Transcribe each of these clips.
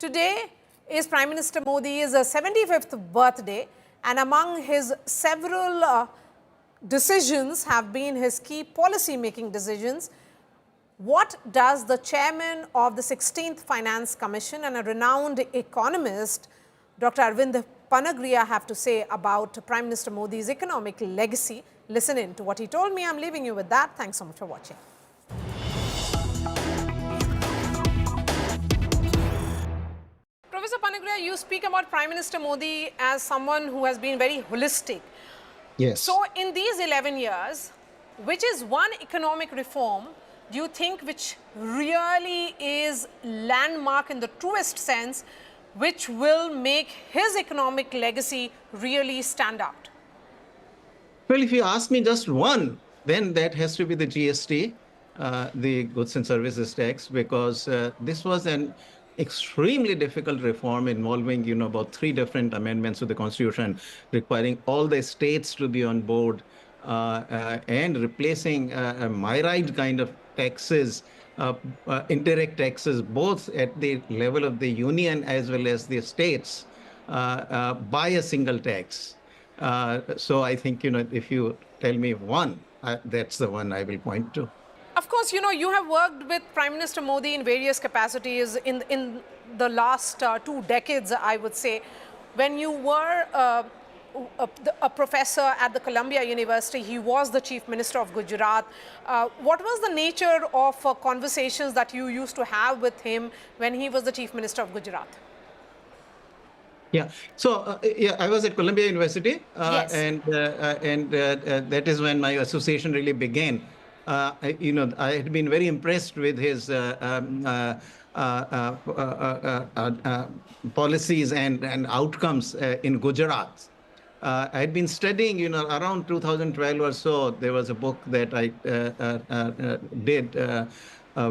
Today is Prime Minister Modi's 75th birthday, and among his several decisions have been his key policy-making decisions. What does the chairman of the 16th Finance Commission and a renowned economist, Dr. Arvind Panagariya, have to say about Prime Minister Modi's economic legacy? Listen in to what he told me. I'm leaving you with that. Thanks so much for watching. Professor Panagariya, you speak about Prime Minister Modi as someone who has been very holistic. Yes. So in these 11 years, which is one economic reform do you think which really is landmark in the truest sense, which will make his economic legacy really stand out? Well, if you ask me just one, then that has to be the GST, the Goods and Services Tax, because this was an extremely difficult reform involving, about 3 different amendments to the Constitution, requiring all the states to be on board and replacing a myriad kind of taxes, indirect taxes, both at the level of the union as well as the states, by a single tax. So I think, if you tell me one, that's the one I will point to. Of course, you have worked with Prime Minister Modi in various capacities in the last 2 decades, I would say. When you were a professor at the Columbia University, he was the Chief Minister of Gujarat. What was the nature of conversations that you used to have with him when he was the Chief Minister of Gujarat? Yeah. So, I was at Columbia University, Yes. and that is when my association really began. I had been very impressed with his policies and outcomes in Gujarat. I had been studying, around 2012 or so. There was a book that I did,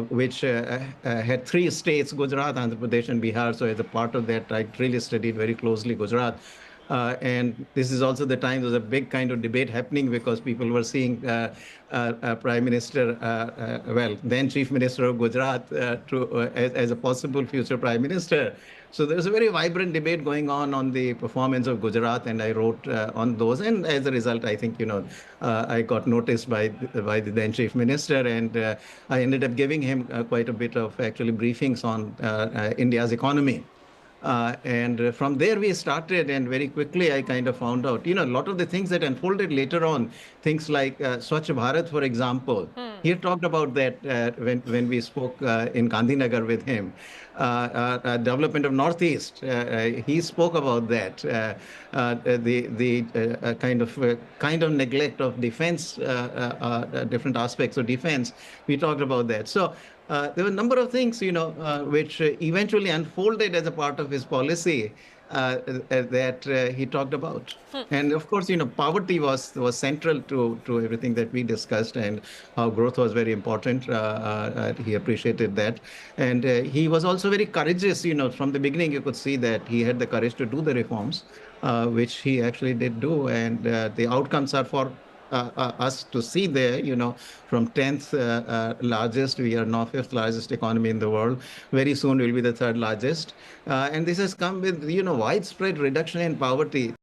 which had 3 states, Gujarat, Andhra Pradesh, and Bihar. So as a part of that, I really studied very closely Gujarat. And this is also the time there was a big kind of debate happening because people were seeing Prime Minister, then Chief Minister of Gujarat, as a possible future Prime Minister. So there was a very vibrant debate going on the performance of Gujarat, and I wrote on those. And as a result, I think, I got noticed by the then Chief Minister, and I ended up giving him quite a bit of actually briefings on India's economy. And from there we started, and very quickly I kind of found out, a lot of the things that unfolded later on, things like Swachh Bharat, for example. He talked about that when we spoke in Gandhinagar with him. Development of Northeast, he spoke about that. The kind of neglect of defense, different aspects of defense. We talked about that. So there were a number of things, which eventually unfolded as a part of his policy that he talked about. And of course, poverty was central to everything that we discussed, and how growth was very important. He appreciated that. And he was also very courageous. From the beginning, you could see that he had the courage to do the reforms, which he actually did do. And the outcomes are for us to see there, from 10th largest, we are now 5th largest economy in the world. Very soon we'll be the 3rd largest. And this has come with, widespread reduction in poverty.